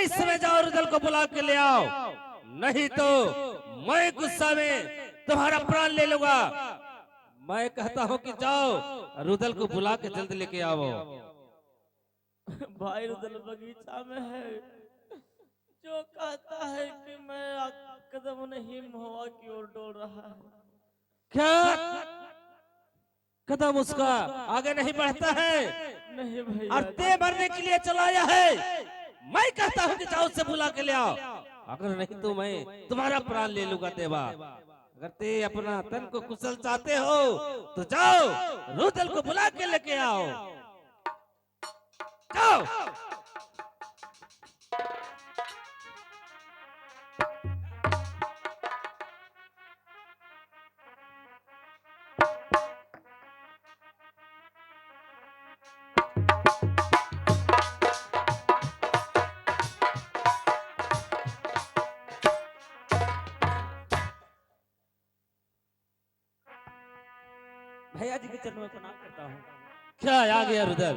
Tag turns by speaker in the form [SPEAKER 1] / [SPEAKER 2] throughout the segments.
[SPEAKER 1] इस समय जाओ रुदल को बुला के ले आओ, नहीं तो मैं गुस्सा में तुम्हारा प्राण ले लूंगा। मैं कहता हूँ कि जाओ रुदल को बुला के जल्द लेके आओ।
[SPEAKER 2] भाई रुदल बगीचा में है, जो कहता है कि मैं कदम नहीं हवा की ओर डोल रहा है।
[SPEAKER 1] क्या कदम उसका आगे नहीं बढ़ता है?
[SPEAKER 2] नहीं भैया,
[SPEAKER 1] और ते मरने के लिए चलाया है। मैं कहता हूँ कि जाओ उससे बुला के ले आओ, अगर नहीं तो मैं तुम्हारा प्राण ले लूंगा देवा। अगर ते अपना तन को कुशल चाहते हो तो जाओ रुदल को बुला के लेके आओ, जाओ।
[SPEAKER 2] भैया जी के चरणों में प्रणाम करता हूँ।
[SPEAKER 1] क्या आ गया रुदल?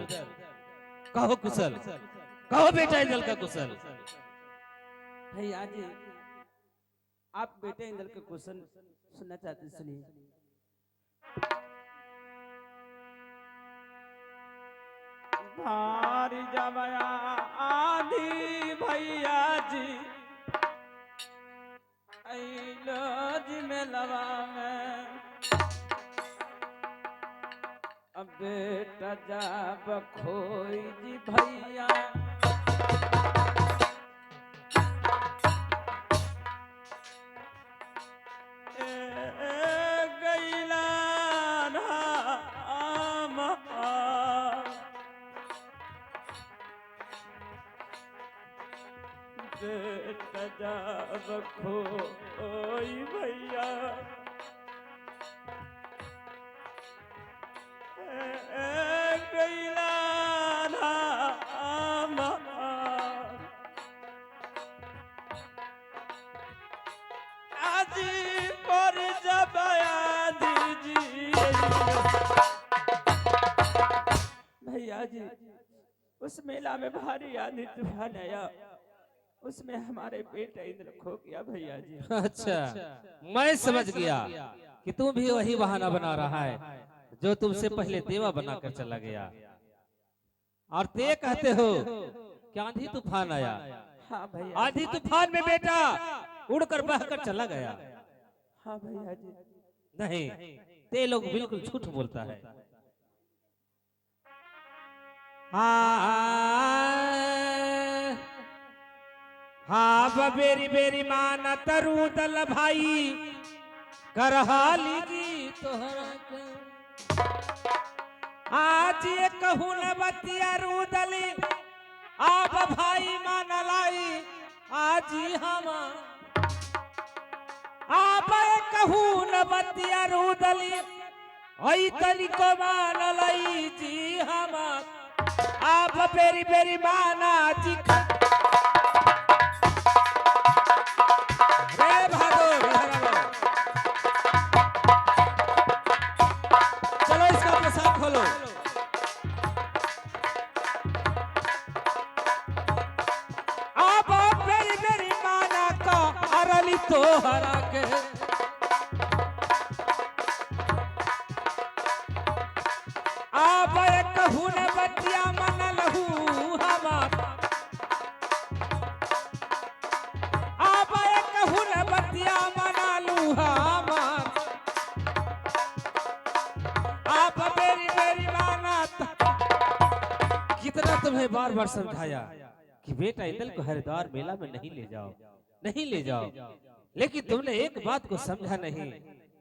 [SPEAKER 1] कहो कुशल, कहो बेटा इंदल का कुशल।
[SPEAKER 2] भैया जी, आप बेटे इंदल के क्वेश्चन सुनना चाहते, सुनिए। भारी जमाया आधी भैया जी, अइलो जी में लवा में, अब बेटा जाब खोई जी भैया, गैला नाम बेटा जाब खोई भैया, गैला नाम आज पर जब दीजिए भैया जी। उस मेला में भारी आंधी तूफान आया, उसमें हमारे बेटा इंद्र खो गया भैया जी।
[SPEAKER 1] अच्छा, मैं समझ गया कि तू भी वही बहाना बना रहा है जो तुमसे पहले देवा बनाकर चला गया, और ते कहते हो कि आंधी तूफान आया।
[SPEAKER 2] हाँ भैया,
[SPEAKER 1] आंधी तूफान में बेटा उड़कर बहकर चला गया।
[SPEAKER 2] हाँ भैया जी।
[SPEAKER 1] नहीं, ते लोग बिल्कुल झूठ बोलता है। हाँ हाँ, बेरी बेरी माना तरु दल भाई करहाली जी तोहरा के। आज ये कहूँ न बतिया रूदली, आप भाई मान लाई आज हम। आप कहूँ न बतिया रूदली, ऐ तनिको मान लाई जी हम। आप बेरी बेरी माना जी। रे भागो चलो इसका प्रसाद खोलो। आप बेरी बेरी माना का अरली तो हरा के। आप कहूँ न बतिया मन लहू हमार। आप कहूँ न बतिया मना लू हमार। आप मेरी मेरी माना। कितना तुम्हें बार बार समझाया कि बेटा इंदल को हरिद्वार मेला में नहीं ले जाओ, नहीं ले जाओ, लेकिन तुमने एक बात को समझा नहीं,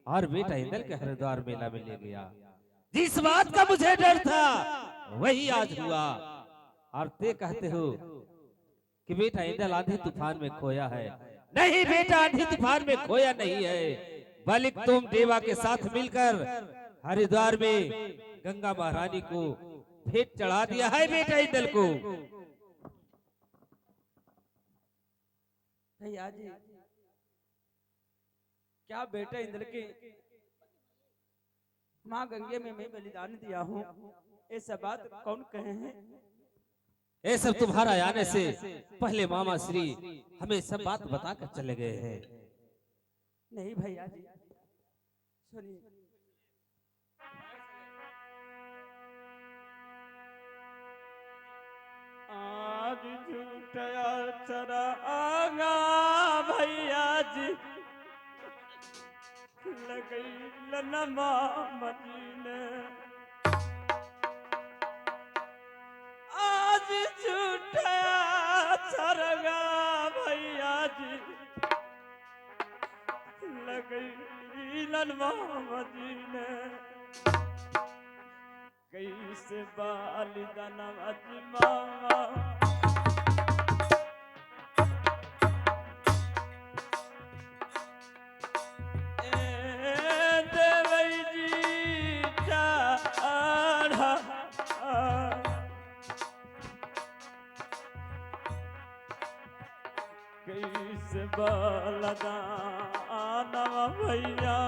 [SPEAKER 1] और बेटा इंदल के हरिद्वार मेला में ले गया। जिस बात का मुझे डर था वही आज हुआ, और ते कहते हो कि बेटा इंदल आंधी तूफान में खोया है। नहीं बेटा, आंधी तूफान में खोया नहीं है, बल्कि तुम देवा के साथ मिलकर हरिद्वार में गंगा महारानी को भेंट चढ़ा दिया है बेटा इंदल को।
[SPEAKER 2] भैया जी, क्या बेटा इंद्र के माँ गंगे में मैं बलिदान दिया हूँ, ये सब बात कौन कहे हैं?
[SPEAKER 1] ये सब तुम्हारा आने से पहले मामा श्री हमें सब बात बताकर चले गए हैं।
[SPEAKER 2] नहीं भैया जी, सुनिए। आज झूठया चरागा भैया जी, लगई लनमा मदीने। आज झूठया चरागा भैया जी, लगई लनमा मदीने। कैसे बालिदाना अजी मामा, देवई जी चाढ़ा। कैसे बालिदाना भैया,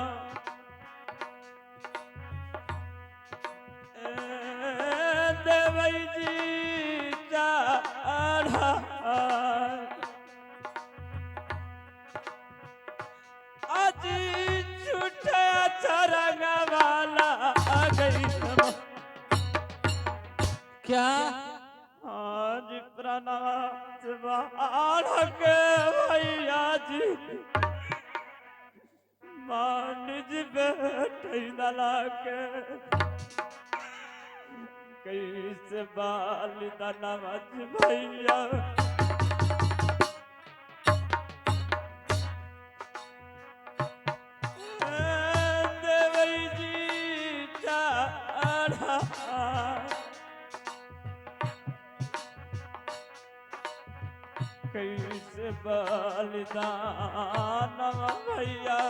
[SPEAKER 2] देवई जी चाढ़ा। आज झूठे चरंग वाला आ गई।
[SPEAKER 1] क्या
[SPEAKER 2] आज प्रणाम बालक भैया जी, मानिज बैठे दला के। कैसे बालिदाना भैया, देवई जी चाढ़ा। कैसे बालिदाना भैया,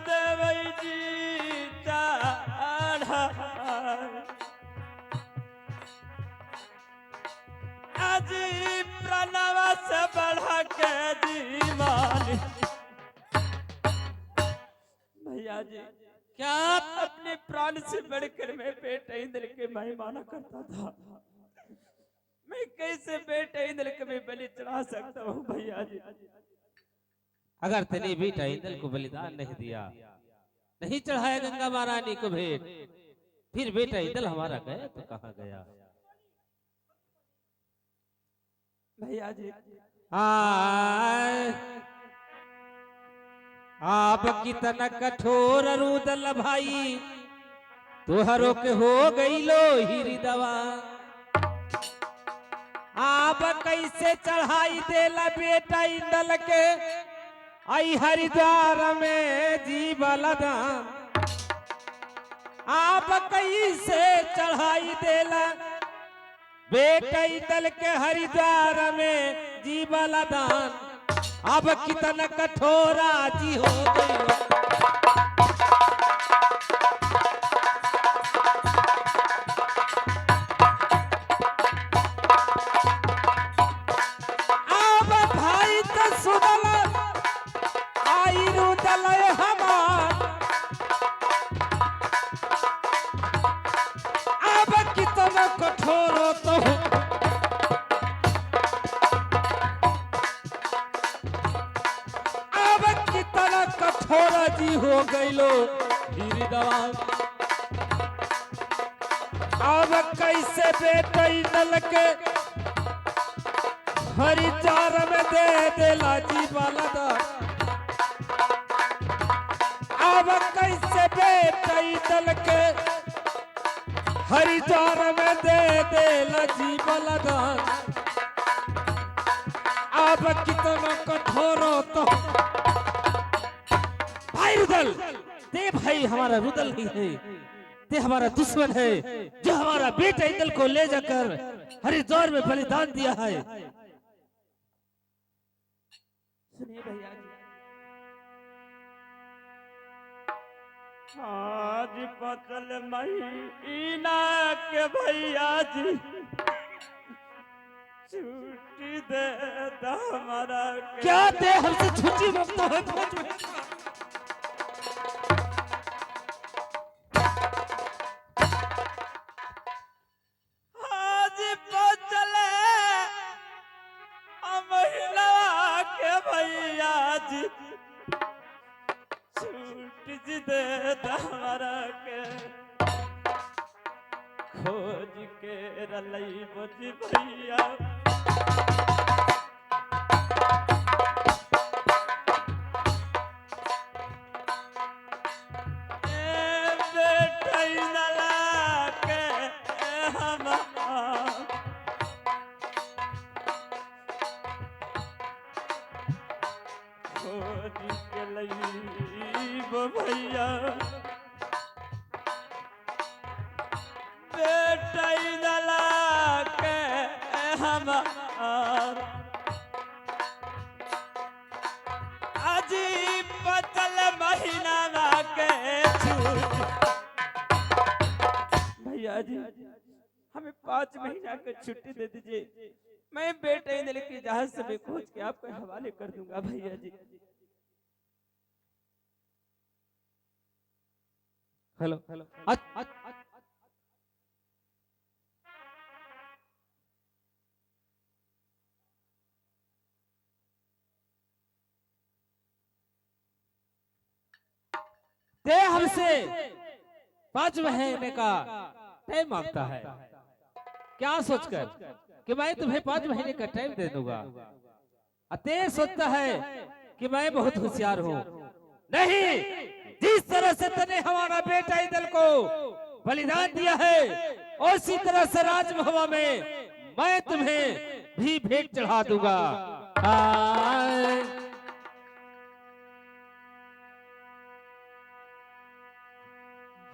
[SPEAKER 2] देवई जी चाढ़ा। आज प्रणव से बढ़ा के दीवानी। भैया जी,
[SPEAKER 1] क्या
[SPEAKER 2] अपने प्राण से बढ़कर मैं बेटे इंद्र के महिमाना करता था। मैं कैसे बेटे इंद्र के मैं बलि चढ़ा सकता हूँ भैया जी।
[SPEAKER 1] अगर तेने बेटा इंद्र को बलिदान नहीं दिया, नहीं चढ़ाया गंगा महारानी को भेंट, फिर बेटा इंद्र हमारा गया तो कहाँ गया?
[SPEAKER 2] भैया जी,
[SPEAKER 1] आय आप कितना कठोर रुदल भाई, तुहरो के हो गई लो हृदवा। आप कैसे चढ़ाई देला बेटा इंदल के आई हरिद्वार में जी बलदान। आप कैसे चढ़ाई देला बेटा इंदल के हरिद्वार में जी बलदान। अब कितना कठोरा जी हो गई। अब भाई तो सुनल आई रुदल हमार। अब कितना कठोर तो कठोरा जी हो गईलो हृदवा। अब कैसे बेटा इंदल के हरिद्वार में दे देला जी बलदान। अब कैसे बेटा इंदल के हरिद्वार में दे देला जी बलदान। अब कितना कठोर तो भाई रुदल, ते भाई हमारा रुदल नहीं है, ते हमारा दुश्मन है जो हमारा बेटा इंदल को ले जाकर हरिद्वार में बलिदान दिया है।
[SPEAKER 2] सुनिए भैया जी, आज पतल महीना के भैया जी, छुट्टी दे हमारा।
[SPEAKER 1] क्या ते हमसे छुट्टी मांगता है फौज में?
[SPEAKER 2] जी छूट जी दे हमारा के खोज के रलई बोझी भैया भैया बेटा दला के हम अजी पतल महीना के भैया जी हमें 5 महीना की छुट्टी दे दीजिए। मैं बेटा इंदल की जहाज से खोज के आपके हवाले कर दूंगा भैया जी।
[SPEAKER 1] हेलो ते हमसे 5 महीने का टाइम मांगता है। क्या सोचकर कि मैं तुम्हें 5 महीने का टाइम दे दूंगा। ते सोचता है कि मैं बहुत होशियार हूँ। नहीं, जिस तरह से तने हमारा बेटा इंदल को बलिदान दिया है उसी तरह से राजमहल में मैं तुम्हें भी भेंट चढ़ा दूंगा।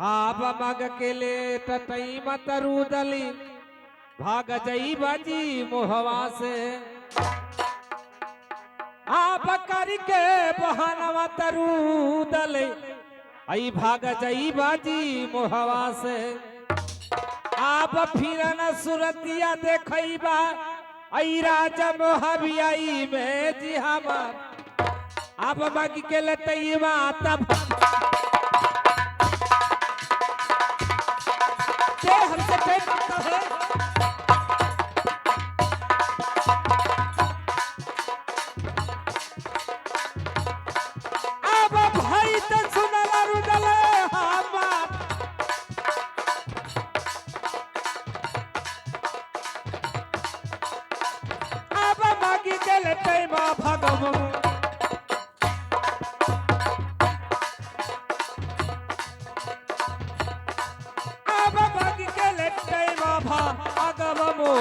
[SPEAKER 1] आप मग के ले तई मतरू दली भाग जई बाजी मोहवा से आप करके बहानवा तरू दले आई भाग जई बाजी मोहवा से आप फिर न सुरतिया देखईबा आई राजा मोहबियाई में जी हमार आप मग के लतईबा तब हमसे प्रेम करता है। अब भाई तो सुनला रुदले हमार अब मागी के टाइम भगवान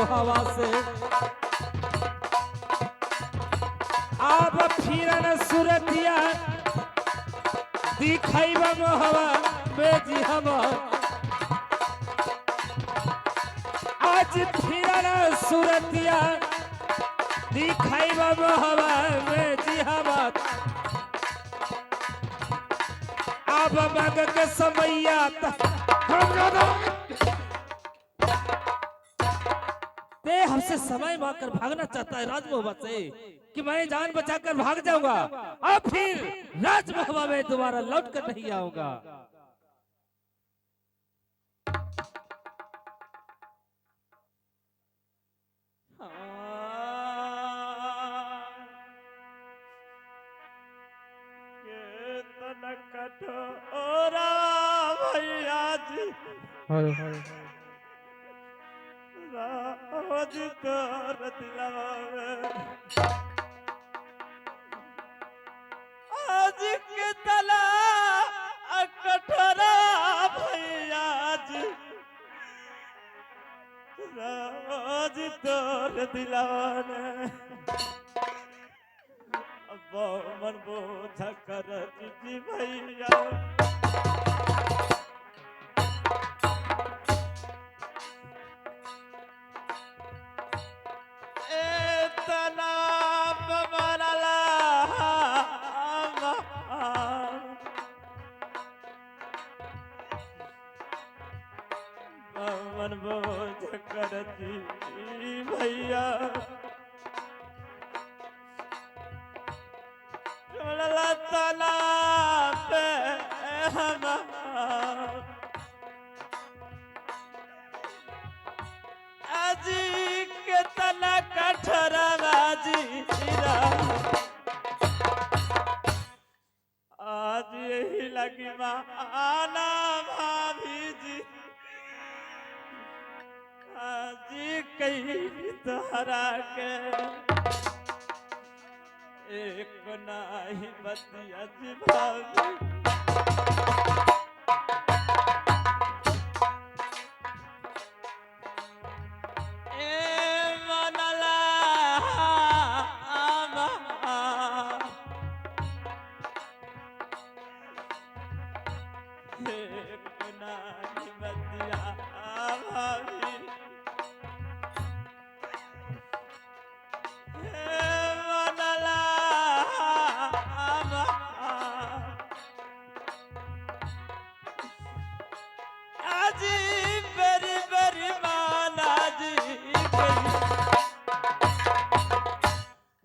[SPEAKER 1] हवा से आप फिरन सुरतिया दिखाई हवा बेजी हम आज फिरन सुरतिया दिखाई हवा बेजी हम आप मग के समैया ते हमसे समय मांगकर भागना चाहता है राजमहल से कि मैं जान बचाकर भाग जाऊंगा और फिर राजमहल में दोबारा लौट कर नहीं आऊंगा।
[SPEAKER 2] कठोरा भैया जी रोज तोर दिलवा आज के तला कठोरा भैया जी रोज तोर दिलवा मन बोझ कर जी भैया मन बोझ करती भैया तना पे हम अजी के तना कठरा बाजी लगी माना भाभी जी जी कही तोहरा के एक नाही बतिया जी भाभी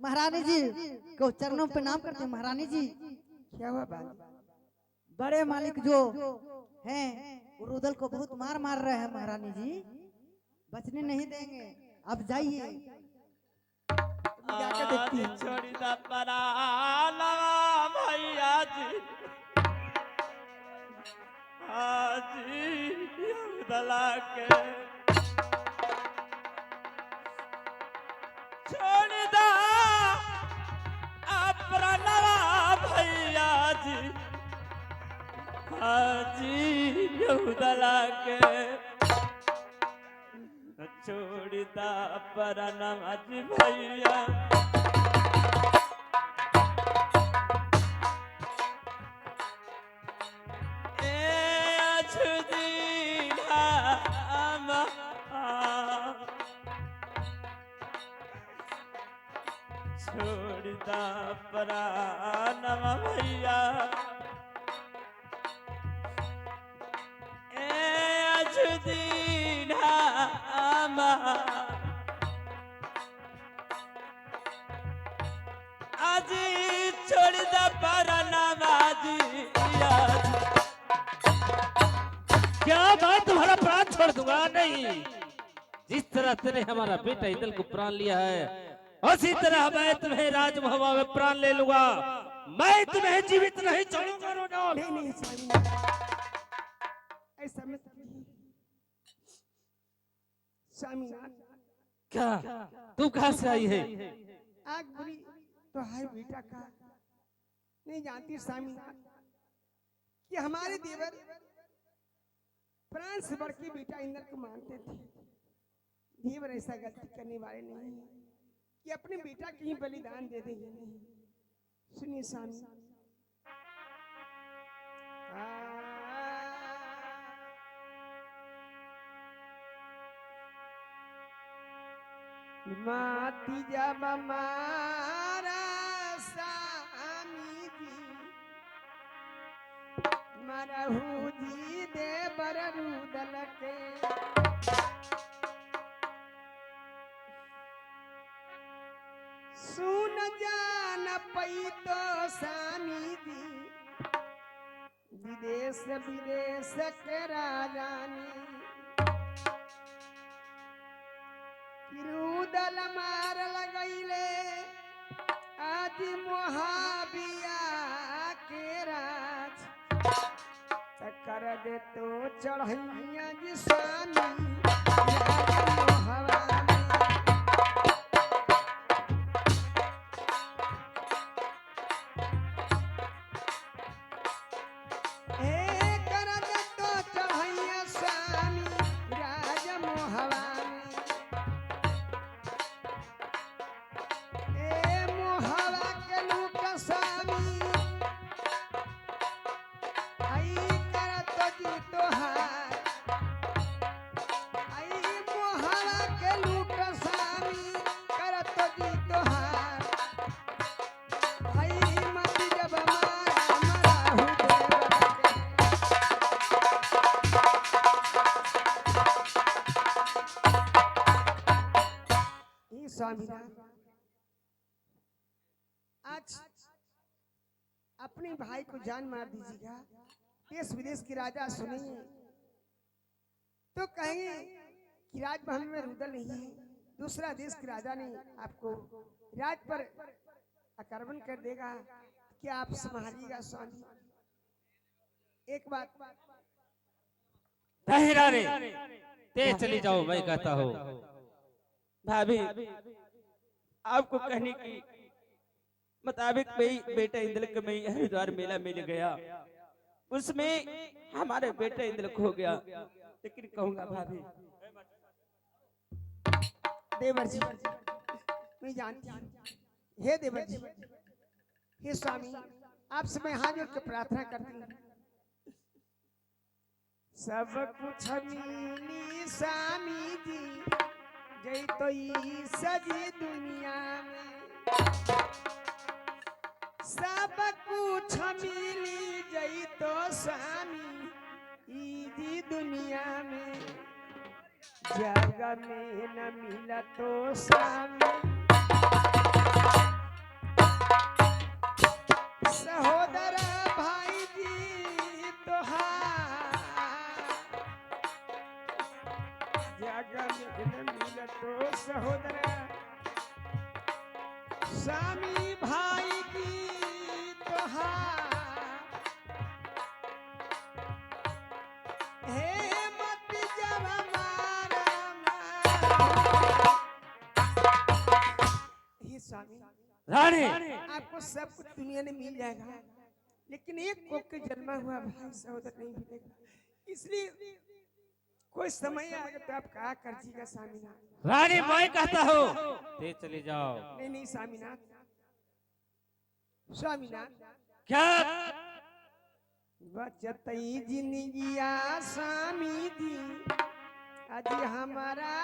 [SPEAKER 3] महारानी जी को चरणों पे प्रणाम करते हैं। महारानी जी
[SPEAKER 4] क्या हुआ बात?
[SPEAKER 3] बड़े मालिक जो हैं वो रुदल को बहुत मार मार रहे हैं महारानी जी, बचने नहीं देंगे। अब जाइए
[SPEAKER 4] जाकर देखती हूँ।
[SPEAKER 2] छोड़ी दा पराना भैया जी हाजी दला के छोड़ दा अपना भैया जी हाजी दला के छोड़ दा अपना भैया छोड़ता परानम भैया अजुदीन आज छोड़ता परानम
[SPEAKER 1] क्या बात, तुम्हारा प्राण छोड़ दूंगा नहीं। जिस तरह तूने हमारा बेटा इंदल को प्राण लिया है उसी तरह मैं तुम्हें राजमहल में प्राण ले लूंगा। मैं तुम्हें जीवित नहीं छोड़ूंगा रोनाल्ड।
[SPEAKER 4] नहीं नहीं स्वामीनाथ, ऐसा मत कीजिए स्वामीनाथ।
[SPEAKER 1] क्या तू कहां से आई है?
[SPEAKER 4] आग बुरी तो है बेटा का नहीं जानती स्वामीनाथ कि हमारे देवर प्राण से बढ़ के बेटा इंद्र को मानते थे। देवर ऐसा गलती करने वाले नहीं है कि अपने बेटा की ही बलिदान दे देंगे। नहीं सुनिए स्वामी, माती जब मारा स्वामी जी मरहू जी दे बरूदल के सुन जान पई तो स्वामी जी विदेश विदेश के राजानी रुदल मार लगैले आज मोहाबिया के राज कर दे तो चढ़ैया जी स्वामी मोहवा स्वामीनाथ आज अपने भाई को जान मार दीजिएगा। देश विदेश के राजा सुनेंगे तो कहेंगे कि राजमहल में रुदल नहीं है, दूसरा देश के राजा ने आपको राज पर आक्रमण कर देगा। क्या आप संभालिएगा स्वामी? एक बात
[SPEAKER 1] नहीं रानी, ते चली जाओ, मैं कहता हूँ।
[SPEAKER 2] भाभी, आपको कहने की मुताबिक बेटा इंद्र को मैं हरिद्वार मेला मिल गया, उसमें हमारे बेटा इंद्र खो गया। लेकिन कहूंगा भाभी,
[SPEAKER 4] देवर जी, मैं जानती हूँ, हे देवर जी, हे स्वामी, आपसे मैं हाथ जोड़ के प्रार्थना करती हूँ। सब कुछ मिली स्वामी जी, जय तो ई सजी दुनिया में। सब कुछ मिली जई तो स्वामी ई जी दुनिया में। जग में न मिला तो स्वामी सहोदर भाई जी तोहार। जग में न मिला तो सहोदर स्वामी भाई की तोहार। हे मत जब मारा हे स्वामी,
[SPEAKER 1] रानी,
[SPEAKER 4] आपको सब कुछ दुनिया में मिल जाएगा, लेकिन एक कोख के जन्मा हुआ भाई सहोदर नहीं मिलेगा। इसलिए कोई समय आएगा तो आप क्या करजिएगा स्वामीनाथ।
[SPEAKER 1] रानी, मैं कहता हूँ ते चली जाओ।
[SPEAKER 4] नहीं नहीं स्वामीनाथ, स्वामीनाथ
[SPEAKER 1] क्या
[SPEAKER 4] बचतई जिंदगिया स्वामी जी, आज हमारा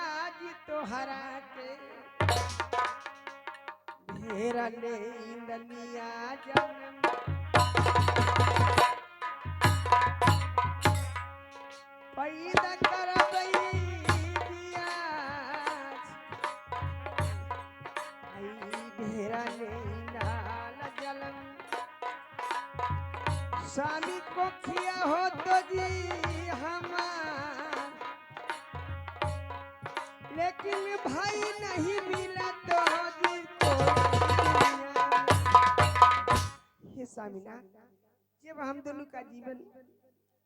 [SPEAKER 4] जी तोहरा के। घेरा ले इंदलिया जन्म पैदा करबई दिया। आई घेरा ले इंदाल जलम स्वामी को खिया हो तो जी हमार। लेकिन भाई नहीं मिला तो जी को हे स्वामीनाथ, जब हम दोनों का जीवन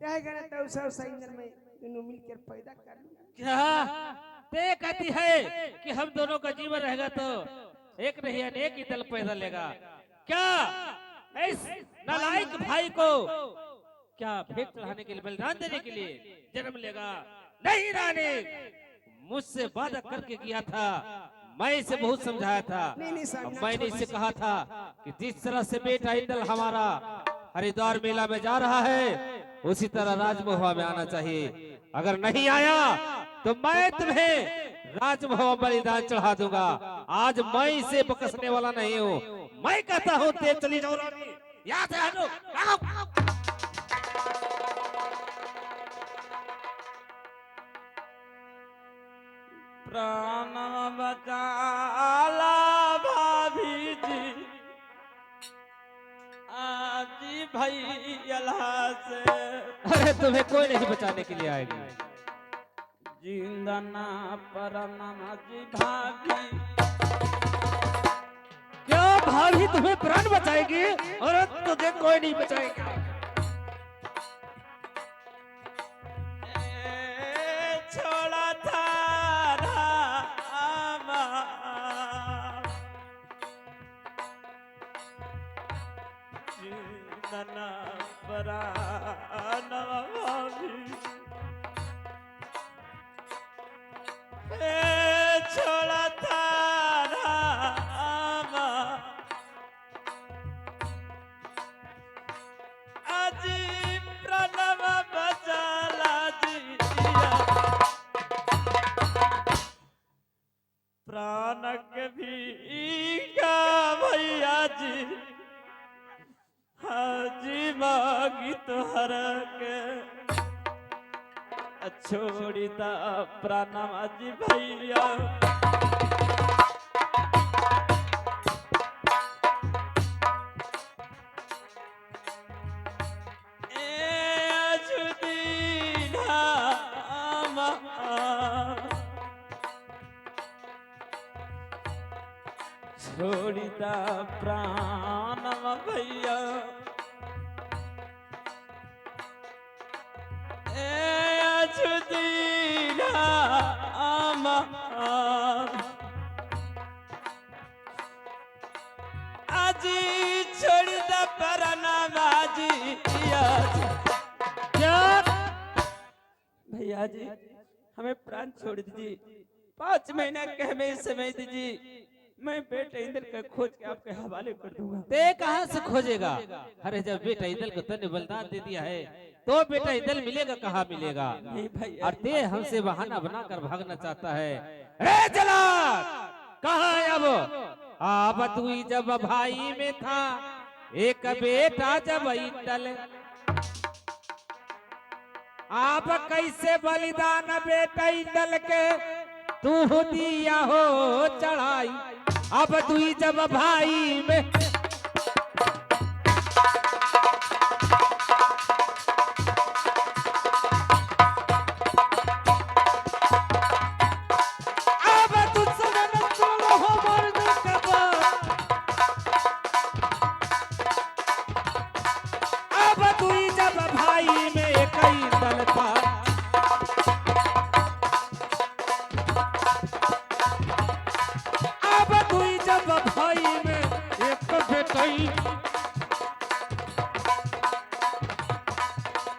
[SPEAKER 4] रहेगा ना तो उस इंजन में दोनों मिलकर पैदा कर लूंगा।
[SPEAKER 1] क्या ते कहती है कि हम दोनों का जीवन रहेगा तो एक नहीं अनेक ही दल पैदा लेगा? क्या इस नालायक भाई को क्या भेंट चढ़ाने के लिए, बलिदान देने के लिए जन्म लेगा? नहीं रानी, मुझसे वादा करके किया था, मैं इसे बहुत समझाया था।
[SPEAKER 4] नहीं,
[SPEAKER 1] मैंने इसे कहा था कि जिस तरह से बेटा इंदल हमारा हरिद्वार मेला में जा रहा है, उसी तरह राजमहुआ में आना चाहिए। अगर नहीं आया तो मैं तुम्हें राजमहुआ बलिदान चढ़ा दूंगा। आज मैं इसे बकसने वाला नहीं हूँ। मैं कहता हूँ तेज चली जाओ रानी, याद है लो,
[SPEAKER 2] प्राण बचाला भाभी जी, आजी भैया से।
[SPEAKER 1] अरे तुम्हें कोई नहीं बचाने के लिए आएगी।
[SPEAKER 2] जिंदा ना परनाम जी भाभी,
[SPEAKER 1] क्या भाभी तुम्हें प्राण बचाएगी? और तुझे कोई नहीं बचाएगा।
[SPEAKER 2] छोड़ा था रामा, जिंदा ना परनाम भाभी, छोड़ा था रामा, आज प्रणव बचाला जिया। प्राण के भीगा भैया जी, हाजी मांगी तोहर के। छोड़ीता प्राणम जी भैया, छोड़ीता प्राणम भैया। भैया जी हमें प्राण छोड़ दीजिए, 5 महीना के हमें समय दीजिए, मैं बेटा इंद्र का खोज के आपके हवाले कर दूंगा।
[SPEAKER 1] ते कहाँ से खोजेगा? अरे जब बेटा इंदल को तने बलिदान दे दिया है तो बेटा इंदल मिलेगा कहाँ मिलेगा?
[SPEAKER 2] नहीं भैया,
[SPEAKER 1] और ते हमसे बहाना बनाकर भागना चाहता है। रे जला कहाँ है अब तू ही जब भाई में था, एक बेटा जब इंदल, आप कैसे बलिदान बेटा इंदल के तू दिया हो चढ़ाई, अब तू ही जब भाई में, अब तू सदन चलो हो मर्द कबर, अब तू ही जब भाई में कई दल था, अब तू ही जब भाई में एक बेटई,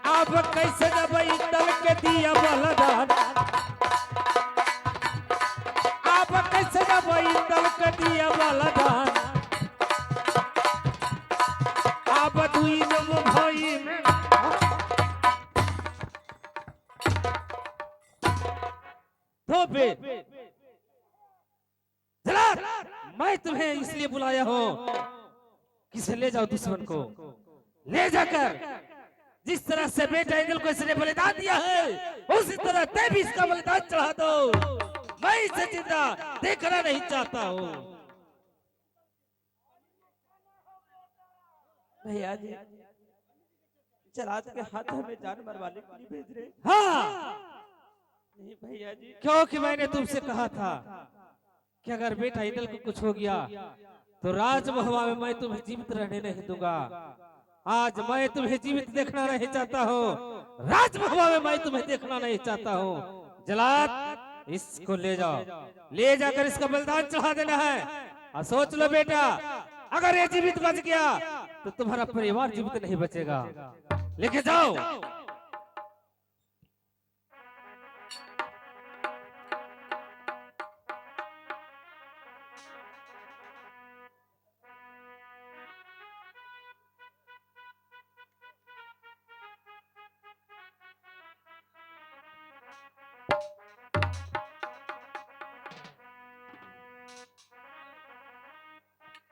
[SPEAKER 1] अब कैसे जब इंदल के दिया बलिदान, अब कैसे जब इंदल के दिया बलिदान, अब तू ही जब भाई में, तो मैं तुम्हें इसलिए बुलाया हूँ किसे ले जाओ दुश्मन को, ले जाकर जिस तरह से बेटा इंदल को इसने बलिदान दिया है उसी तरह ते भी इसका बलिदान चढ़ा दो। मैं इसे जिंदा देखना नहीं चाहता हूँ।
[SPEAKER 2] भैया जी जलाद के हाथ हमें जान मरवाने के लिए भेज रहे?
[SPEAKER 1] हाँ,
[SPEAKER 2] नहीं भैया जी,
[SPEAKER 1] क्योंकि मैंने तुमसे कहा था कि अगर बेटा इंदल को कुछ हो गया तो राजमहल में मैं तुम्हें जीवित रहने नहीं दूंगा। आज मैं तुम्हें जीवित देखना नहीं चाहता हूँ, राजमहल में मैं तुम्हें देखना नहीं चाहता हूँ। जलाद इसको ले जाओ, ले जाकर इसका बलिदान चढ़ा देना है। और सोच लो बेटा, अगर ये जीवित बच गया तो तुम्हारा परिवार जीवित नहीं बचेगा। लेके जाओ।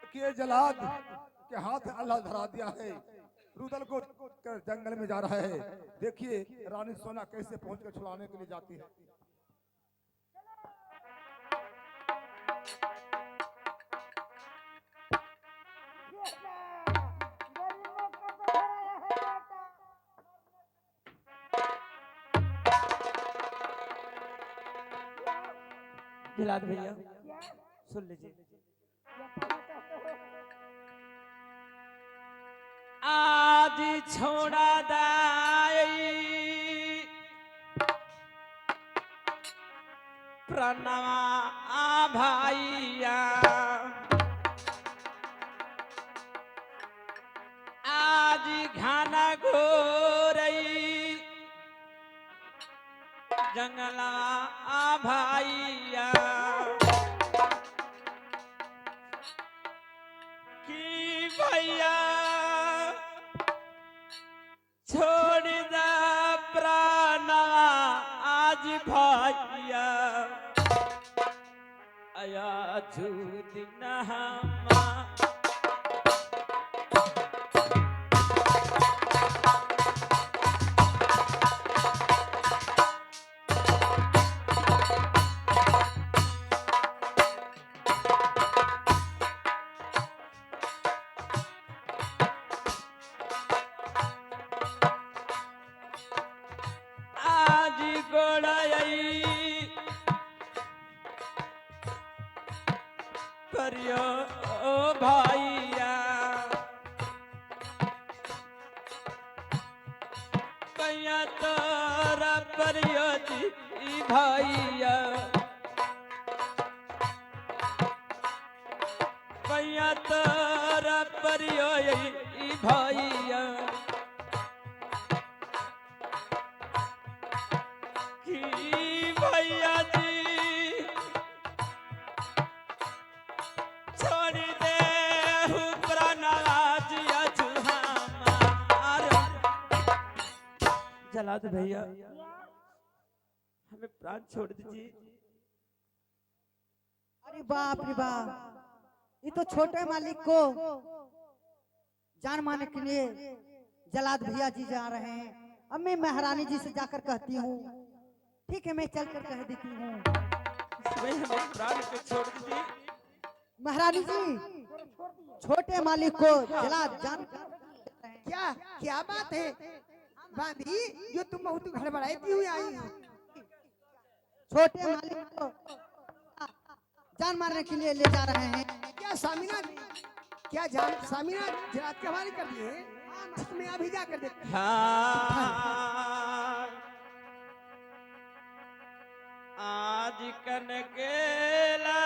[SPEAKER 5] कि जलाद के हाथ अल्लाह धरा दिया है, रुदल को जंगल में जा रहा है। देखिए रानी सोना कैसे पहुंच कर छुड़ाने के लिए जाती है।
[SPEAKER 2] जलाद भैया सुन लीजिए, आज छोड़ा दाई प्रणवा भाइया, आज घाना घोरई जंगला भाइया, कि भैया छोड़ दा प्राणवा आज भैया, आया झूठ नहमा आज गोड़ाई करियो ओ भैया, कैया तोरा परियो जी भैया, कैया तोरा परियो भैया, जलाद भैया हमें प्राण छोड़ दीजिए।
[SPEAKER 3] अरे बाप रे बाप, ये तो छोटे मालिक को जान मारने के लिए जलाद भैया जी जा रहे हैं। अब मैं महारानी जी से जाकर कहती हूँ। ठीक है, मैं चलकर कह देती हूँ।
[SPEAKER 2] भाई हमें प्राण को छोड़ दीजिए।
[SPEAKER 3] महारानी जी, छोटे मालिक को जलाद जान
[SPEAKER 4] क्या क्या बात है बांधी, जो तुम बहुत गड़बड़ाती हुई आई हो?
[SPEAKER 3] छोटे मालिक को जान मारने के लिए ले जा रहे हैं।
[SPEAKER 4] क्या सामीना, क्या जान सामीना जरात के हवाले कर दिए? ठीक, मैं अभी जा कर देता हूं।
[SPEAKER 2] हाँ आज कनकेला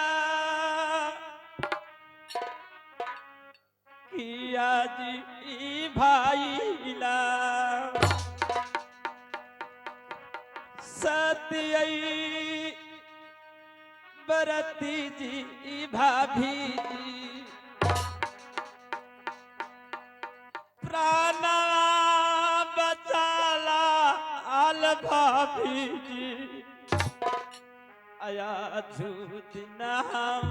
[SPEAKER 2] किया जी भाईला सत्यई बरती जी भाभी जी प्राणा बचाला आल भाभी जी आया झूठ नाम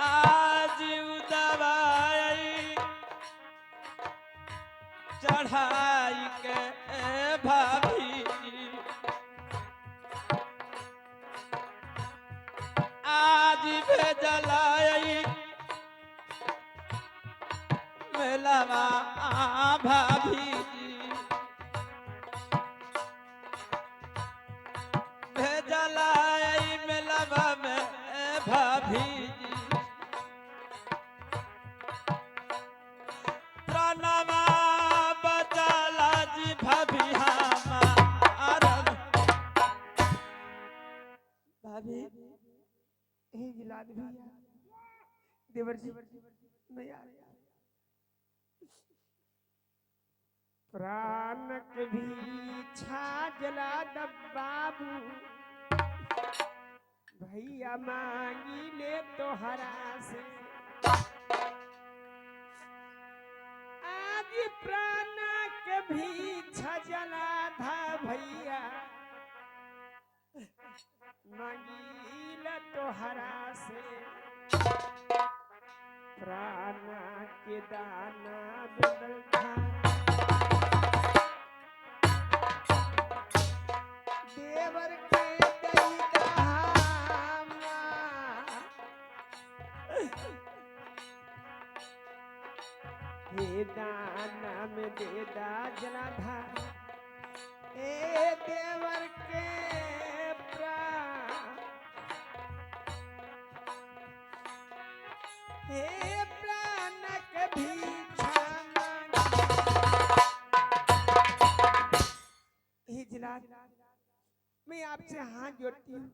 [SPEAKER 2] आज उदवाई चढ़ाई के भाभी आज भेजलाई मेलवा भाभी भेजलाई मेलवा में भाभी प्राणवा बचाला जी भाभी हमारा भाभी।
[SPEAKER 4] हे जिलाद भैया, देवर जी, मैं आ रहा। प्राणक भी छा जला बाबू, भैया मांगी ले तो हरा से। आज प्राणक भी छा जला था भैया, मांगी ले तो हरा से। प्राण के दाना बदल था, देवर के दैदामा, हे दाना में दे दा जलाधार, ए देवर के प्राण, हे प्राणक भिक्षा हे जिलाद, मैं आपसे हाथ जोड़ती हूँ,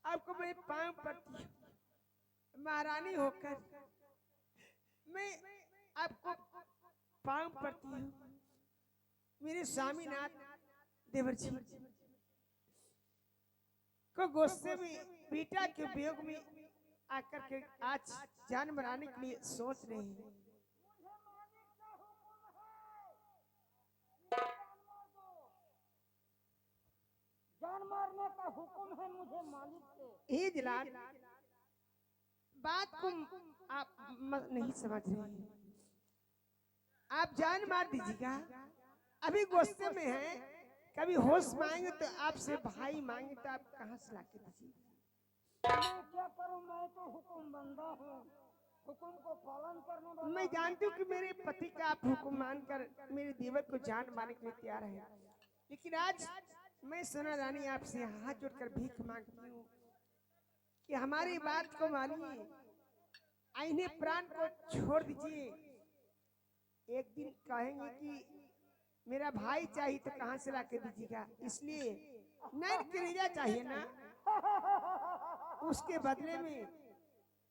[SPEAKER 4] आपको मैं पांव पड़ती हूँ। महारानी होकर मैं आपको पांव पड़ती हूँ। मेरे स्वामीनाथ देवर जी को गुस्से में बेटा के वियोग में आकर के आज जान मराने के लिए सोच रहे हैं।
[SPEAKER 6] जान मारने का हुक्म है मुझे मालिक से।
[SPEAKER 4] हे जिलाद, बात को आप नहीं समझ रहे हैं। आप जान मार दीजिएगा, अभी गुस्से में हैं, कभी होश में आएंगे तो आपसे भाई मांगे तो आप कहाँ से लाके दीजिएगा?
[SPEAKER 6] मैं क्या करूं, मैं तो हुक्म बंदा हूँ, हुक्म को पालन करने वाला।
[SPEAKER 4] मैं जानती हूँ कि मेरे पति का आप हुक्म मानकर मेरे देवर को जान मारने के लिए तैयार है, लेकिन आज मैं सोना रानी आपसे हाथ जोड़कर भीख मांगती हूँ कि हमारी बात को मानिए, आईने प्राण को छोड़ दीजिए। एक दिन कहेंगे कि मेरा भाई चाहिए तो कहाँ से लाके दीजिएगा, इसलिए नैन कलेजा चाहिए ना, उसके बदले में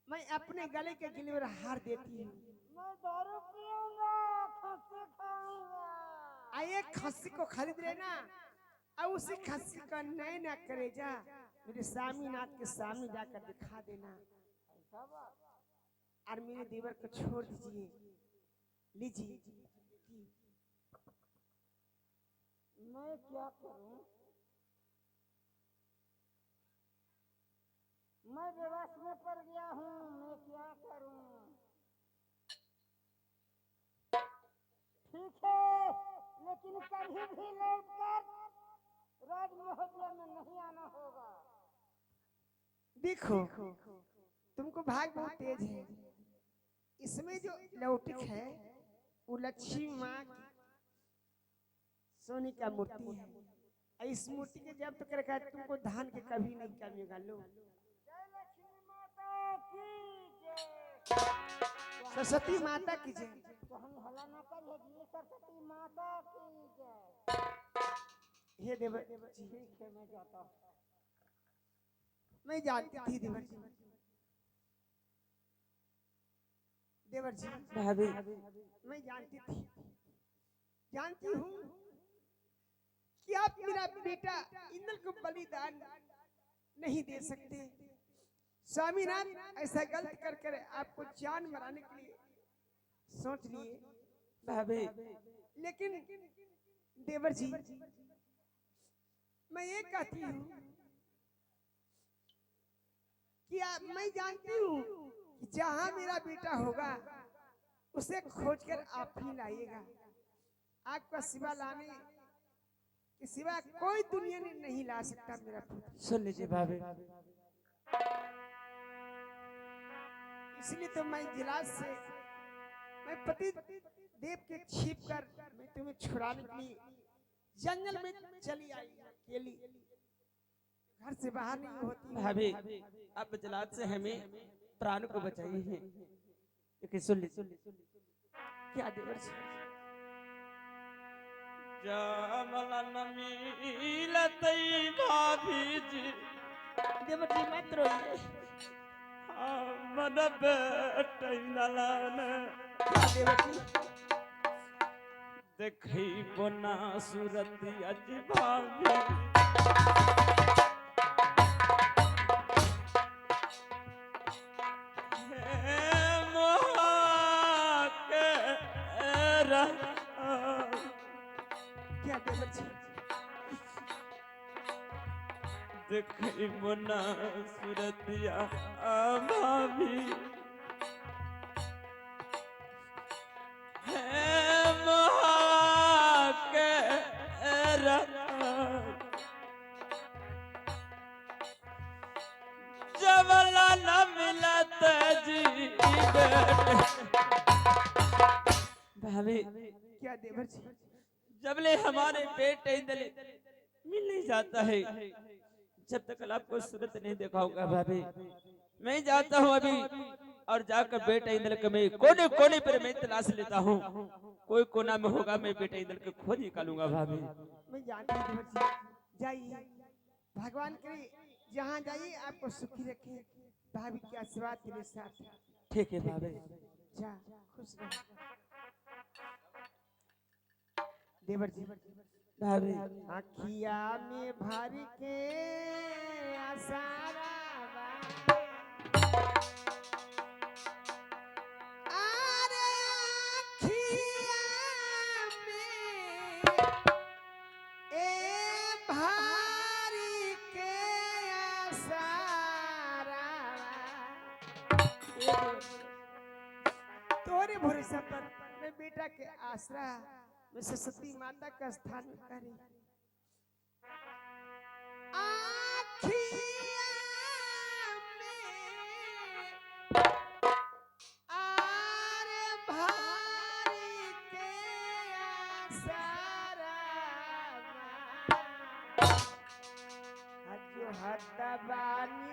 [SPEAKER 4] मैं अपने गले के गिले में हार देती हूँ।
[SPEAKER 6] मैं दारू पिया
[SPEAKER 4] एक खस्सी को खरीद लेना और उसी खस्सी का नए ना करे जा मेरे स्वामीनाथ के सामने जाकर दिखा देना और मेरे देवर को छोड़ दीजिए। लीजिए।
[SPEAKER 6] मैं क्या करूं? मैं विवश में पड़ गया हूँ, मैं क्या करूं? ठीक है, लेकिन कभी भी लौटकर राजमहल में नहीं आना होगा।
[SPEAKER 4] देखो तुमको भाग बहुत तेज है। इसमें जो लौटिक है वो लक्ष्मी माँ की सोने का मूर्ति है। और इस मूर्ति के जब तक रखा है तुमको धान के कभी नहीं कमिएगा। लो
[SPEAKER 6] जय लक्ष्मी माता की जय।
[SPEAKER 4] सरस्वती माता की जय।
[SPEAKER 6] तो हम हला न करिए, सरस्वती माता की जय।
[SPEAKER 4] हे देवर जी,
[SPEAKER 6] ठीक है, मैं जाता हूँ।
[SPEAKER 4] मैं जानती थी देवर जी। देवर जी
[SPEAKER 2] भाभी
[SPEAKER 4] मैं जानती हूँ कि आप मेरा बेटा इंद्र को बलिदान नहीं दे सकते। स्वामीनाथ ऐसा गलत कर आपको जान मराने के लिए सोच लिए।
[SPEAKER 2] भाभी
[SPEAKER 4] लेकिन देवर जी मैं ये कहती हूँ कि मैं जानती हूँ कि जहाँ मेरा बेटा होगा उसे खोजकर आप ही लाइएगा। आपका सिवा लाने के सिवा कोई दुनिया में नहीं ला सकता मेरा पुत्र।
[SPEAKER 2] सुन लीजिए भाभी,
[SPEAKER 4] इसलिए तो मैं जिलास से मैं पति देव के छिप कर मैं तुम्हें छुड़ाने के लिए जंगल में चली आई अकेली। घर से बाहर नहीं होती।
[SPEAKER 2] भाभी आप जलाद से हमें प्राण को बचाइए। लेकिन सुन लीजिए,
[SPEAKER 4] क्या देवर जी?
[SPEAKER 2] जामला न मिलतई भाभी जी,
[SPEAKER 4] देवर जी मत रोइए।
[SPEAKER 2] मन बेटई नलन
[SPEAKER 4] क्या देवर जी?
[SPEAKER 2] देखई बना सूरत अज भाभी।
[SPEAKER 4] क्या देवर जी?
[SPEAKER 2] देखई बना सूरत भाभी। जबला न मिलत जी भाभी।
[SPEAKER 4] क्या देवर जी?
[SPEAKER 2] जबले हमारे बेटे इंदले मिल नहीं जाता है, जब तक आपको सूरत नहीं देखा होगा भाभी। मैं जाता हूँ अभी और जाकर बेटा इंदल के मैं कोने कोने पर मैं तलाश लेता हूँ। कोई कोना में होगा, मैं बेटा इंदल के खोज निकालूंगा भाभी।
[SPEAKER 4] मैं जानती हूँ देवर जी। जाइए, भगवान करे जहाँ जाइए आपको सुखी रखे। भाभी के आशीर्वाद तेरे साथ है।
[SPEAKER 2] ठीक है भाभी।
[SPEAKER 4] जा खुश रहो। देवर जी
[SPEAKER 2] भाभी
[SPEAKER 4] अखिया में भर के आसारा अरे अखिया में ए भर के आसारा तोरे भरोसा पर मैं बेटा के आसरा मैं सरस्वती माता का स्थान करी। आखिया में आरे भारी के आसारा जो हदबानी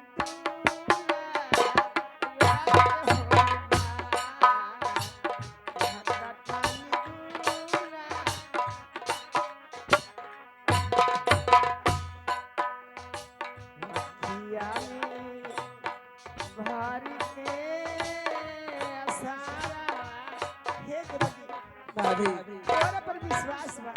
[SPEAKER 2] भाभी
[SPEAKER 4] पर विश्वास बा।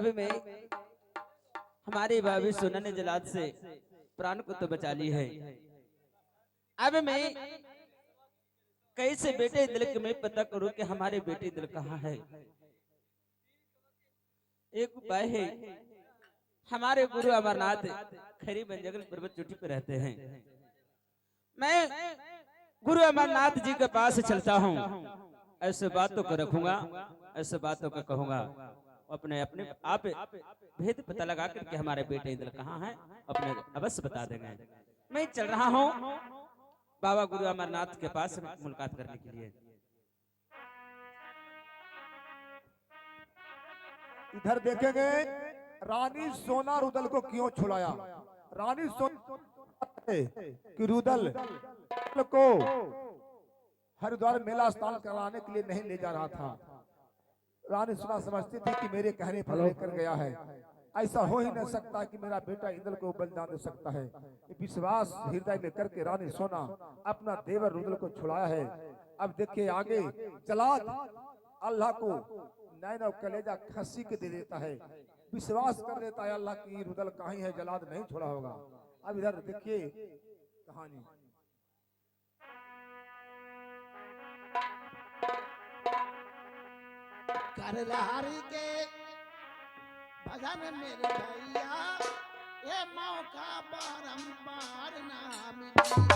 [SPEAKER 2] अभी मैं हमारी भाभी सोना ने जलाद से प्राण को तो बचा ली है। अब मैं कैसे बेटे दिल के मैं पता करूं कि हमारे बेटे दिल कहाँ है। एक उपाय है, हमारे गुरु अमरनाथ खरी बंजगल पर्वत चोटी पर रहते हैं। मैं गुरु अमरनाथ जी के पास चलता हूँ, ऐसे बातों को रखूंगा, ऐसे बातों को कहूंगा, अपने अपने आप भेद पता लगा करके हमारे बेटे दिल कहाँ है अपने अवश्य बता देंगे। मैं चल रहा हूँ बाबा गुरु अमरनाथ के पास मुलाकात करने के लिए।
[SPEAKER 5] इधर देखेंगे रानी सोना रुदल को क्यों छुड़ाया। रानी सोना कि रुदल को हरिद्वार मेला स्नान कराने के लिए नहीं ले जा रहा था। रानी सोना समझती थी कि मेरे कहने पर लेकर गया है, ऐसा हो ही नहीं सकता कि मेरा बेटा इंद्र को बलिदान दे सकता है। विश्वास हृदय में करके रानी सोना अपना देवर रुदल को छुड़ाया है। अब देखिए आगे जलाद अल्लाह को नैन और कलेजा खस्सी के दे देता है, विश्वास कर लेता है अल्लाह की रुदल कहीं है, जलाद नहीं छोड़ा होगा। अब इधर देखिए कहानी।
[SPEAKER 7] करलहरी के भजन मेरे भैया, ये मौका बारंबार ना मिले।